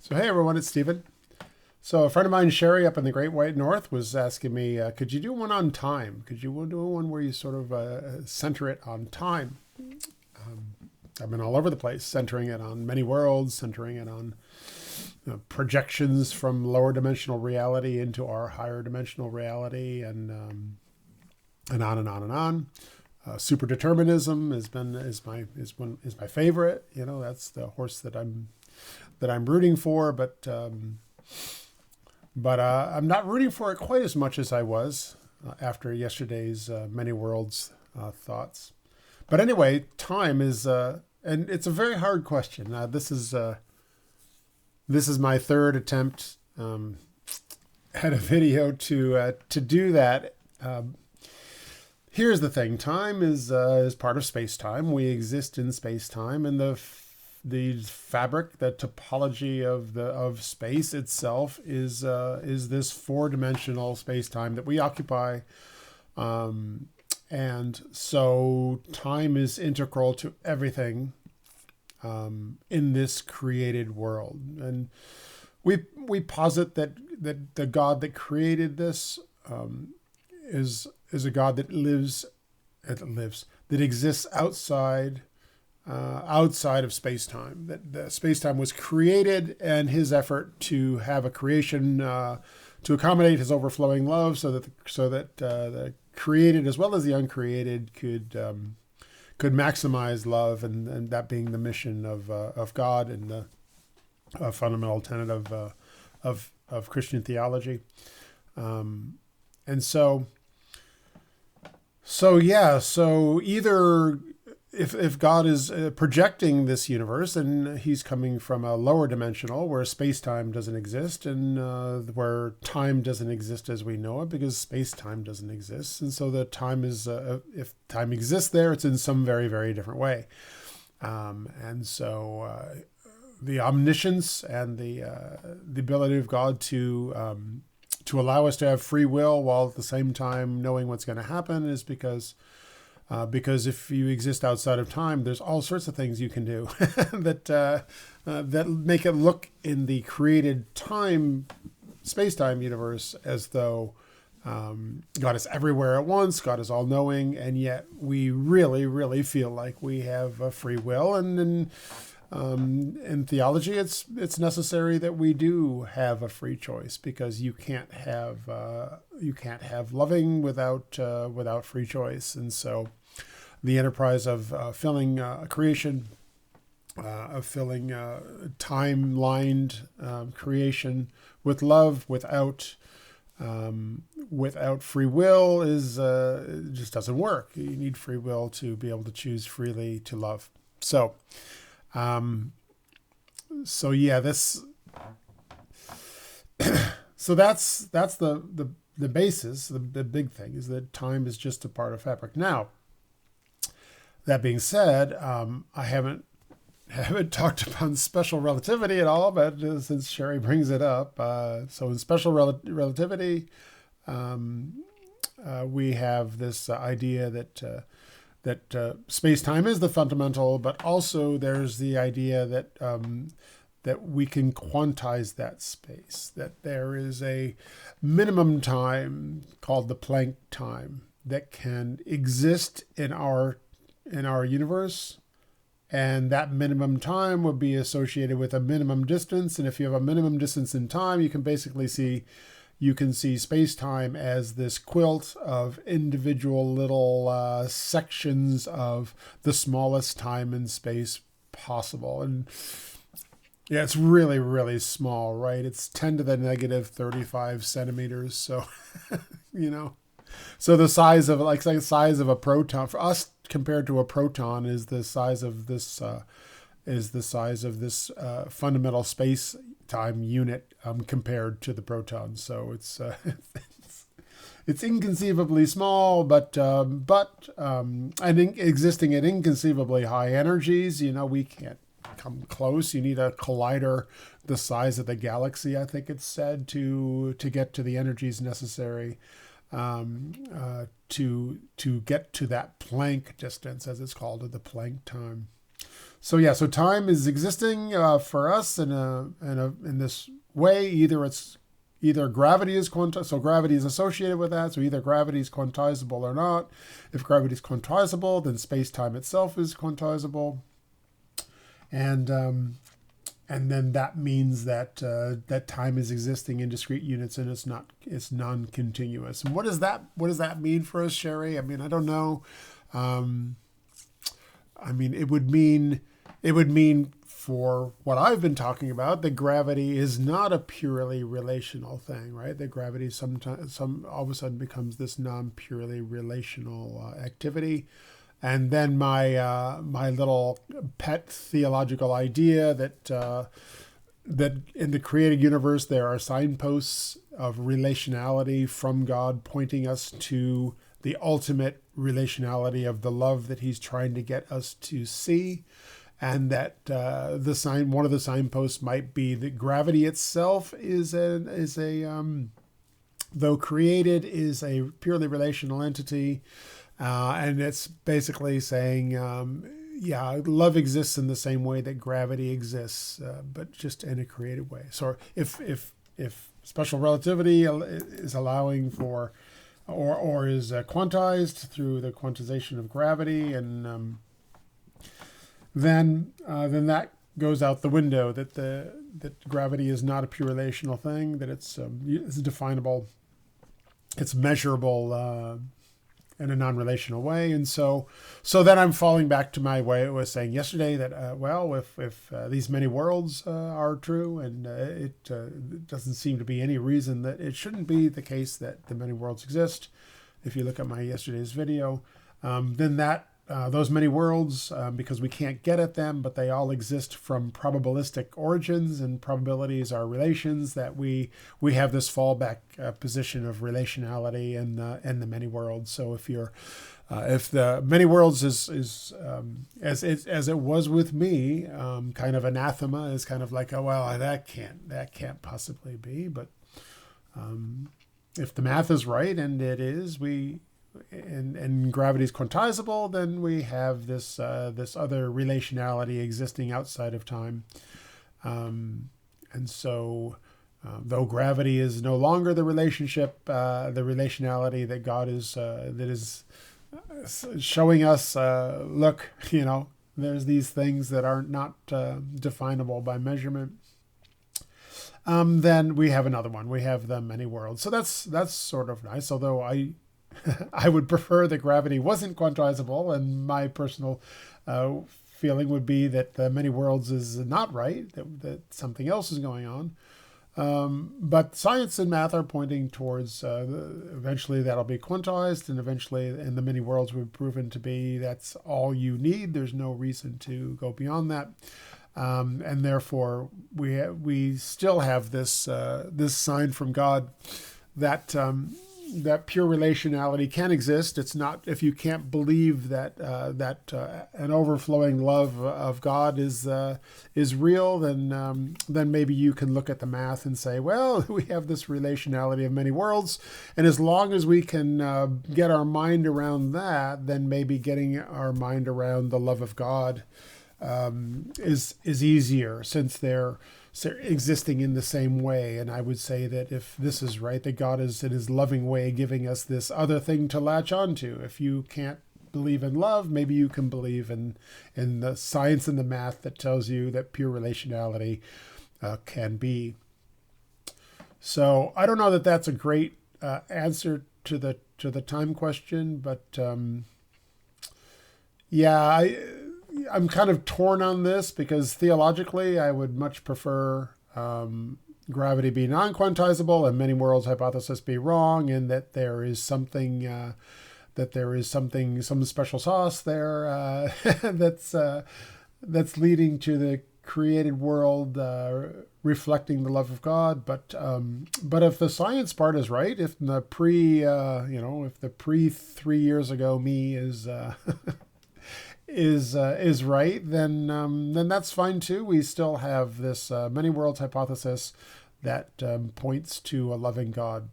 So hey everyone, it's Stephen. So a friend of mine, Shari, up in the Great White North, was asking me, could you do one on time? Could you do one where you sort of center it on time? I've been all over the place, centering it on many worlds, centering it on projections from lower dimensional reality into our higher dimensional reality, and on and on and on. Super determinism is my favorite. That's the horse that I'm rooting for, but I'm not rooting for it quite as much as I was after yesterday's many worlds thoughts. But anyway, time is, and it's a very hard question. This is my third attempt at a video to do that. Here's the thing: time is part of space time. We exist in space time, and the fabric, the topology of space itself is this four-dimensional space-time that we occupy, and so time is integral to everything in this created world. And we posit that the God that created this is a God that exists outside of space-time. That the space-time was created, and his effort to have a creation to accommodate his overflowing love, so that the created as well as the uncreated could maximize love, and that being the mission of God and the fundamental tenet of Christian theology. And so either if God is projecting this universe, and he's coming from a lower dimensional where space-time doesn't exist, and where time doesn't exist as we know it, because space-time doesn't exist. And so the time is, if time exists there, it's in some very, very different way. And so the omniscience and the ability of God to allow us to have free will while at the same time knowing what's going to happen is because if you exist outside of time, there's all sorts of things you can do that make it look in the created space-time universe as though God is everywhere at once, God is all-knowing, and yet we really, really feel like we have a free will. And in theology, it's necessary that we do have a free choice, because you can't have loving without free choice. And so the enterprise of filling creation, of filling time-lined creation with love without free will is it just doesn't work. You need free will to be able to choose freely to love. So that's the basis. The big thing is that time is just a part of fabric. Now, that being said, I haven't talked about special relativity at all, but since Shari brings it up, so in special relativity, we have this idea that space-time is the fundamental, but also there's the idea that we can quantize that space, that there is a minimum time called the Planck time that can exist in our universe, and that minimum time would be associated with a minimum distance. And if you have a minimum distance in time, you can see space-time as this quilt of individual little sections of the smallest time and space possible. And yeah, it's really, really small, right? It's 10 to the negative 35 centimeters. So, so the size of a proton for us compared to a proton is the size of this fundamental space-time unit compared to the proton. So it's it's inconceivably small, but I think existing at inconceivably high energies. We can't come close. You need a collider the size of the galaxy, I think it's said, to get to the energies necessary to get to that Planck distance, as it's called, or the Planck time. So yeah, so time is existing for us in this way. Either gravity is so gravity is associated with that. So either gravity is quantizable or not. If gravity is quantizable, then space time itself is quantizable, and then that means that that time is existing in discrete units and it's non-continuous. And what does that mean for us, Shari? I mean, I don't know. I mean, it would mean for what I've been talking about that gravity is not a purely relational thing, right? That gravity sometimes all of a sudden becomes this non-purely relational activity. And then my little pet theological idea that that in the created universe there are signposts of relationality from God pointing us to the ultimate relationality of the love that He's trying to get us to see, and that one of the signposts might be that gravity itself is a though created, is a purely relational entity. And it's basically saying, yeah, love exists in the same way that gravity exists, but just in a created way. So if special relativity is allowing for, or is quantized through the quantization of gravity, and then that goes out the window. That gravity is not a pure relational thing. That it's definable, it's measurable. In a non-relational way. And so then I'm falling back to my way I was saying yesterday that, well, if these many worlds are true, and it doesn't seem to be any reason that it shouldn't be the case that the many worlds exist. If you look at my yesterday's video, then that those many worlds, because we can't get at them, but they all exist from probabilistic origins, and probabilities are relations, that we have this fallback position of relationality in the many worlds. So if the many worlds is as it was with me, kind of anathema, is kind of like, oh well, that can't possibly be. But if the math is right, and it is, and gravity is quantizable, then we have this other relationality existing outside of time. And so, though gravity is no longer the relationality that God is showing us, look, there's these things that are not definable by measurement. Then we have another one. We have the many worlds. So that's sort of nice. Although I would prefer that gravity wasn't quantizable, and my personal feeling would be that the many worlds is not right, that something else is going on. But science and math are pointing towards eventually that'll be quantized, and eventually in the many worlds we've proven to be that's all you need. There's no reason to go beyond that. And therefore we still have this sign from God that that pure relationality can exist. It's not, if you can't believe that an overflowing love of God is real, then maybe you can look at the math and say, well, we have this relationality of many worlds, and as long as we can get our mind around that, then maybe getting our mind around the love of God is easier, since they're existing in the same way. And I would say that if this is right, that God is in His loving way giving us this other thing to latch onto. If you can't believe in love, maybe you can believe in the science and the math that tells you that pure relationality can be. So I don't know that that's a great answer to the time question, but yeah, I'm kind of torn on this, because theologically I would much prefer gravity be non-quantizable and many worlds hypothesis be wrong, and that there is something some special sauce there that's leading to the created world reflecting the love of God. But if the science part is right, if the if the pre 3 years ago me is is right, then that's fine too. We still have this many worlds hypothesis that points to a loving God.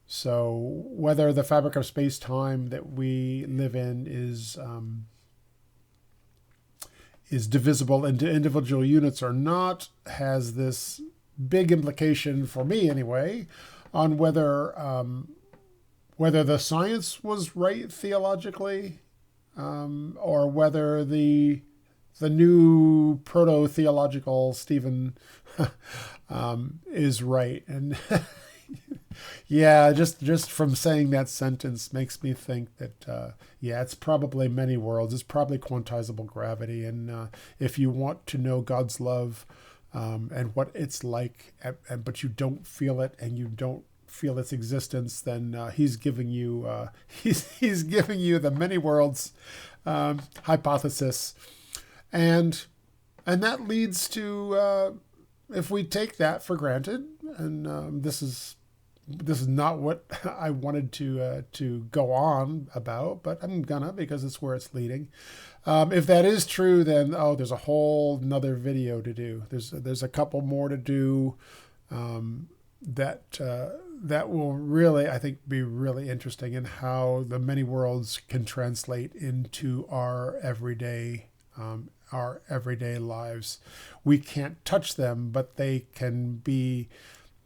So whether the fabric of space-time that we live in is is divisible into individual units or not has this big implication, for me anyway, on whether the science was right theologically, or whether the new proto-theological Stephen is right. And yeah, just from saying that sentence makes me think that, yeah, it's probably many worlds. It's probably quantizable gravity. And if you want to know God's love and what it's like, but you don't feel it and you don't feel its existence, then he's giving you he's giving you the many worlds hypothesis, and that leads to, if we take that for granted, and this is not what I wanted to go on about, but I'm gonna, because it's where it's leading. If that is true, then there's a whole another video to do. There's a couple more to do that will really, I think, be really interesting in how the many worlds can translate into our everyday lives. We can't touch them, but they can be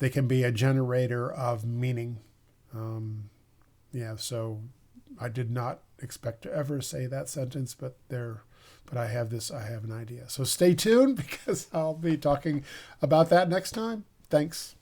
a generator of meaning. Yeah, so I did not expect to ever say that sentence, but I have an idea. So stay tuned, because I'll be talking about that next time. Thanks.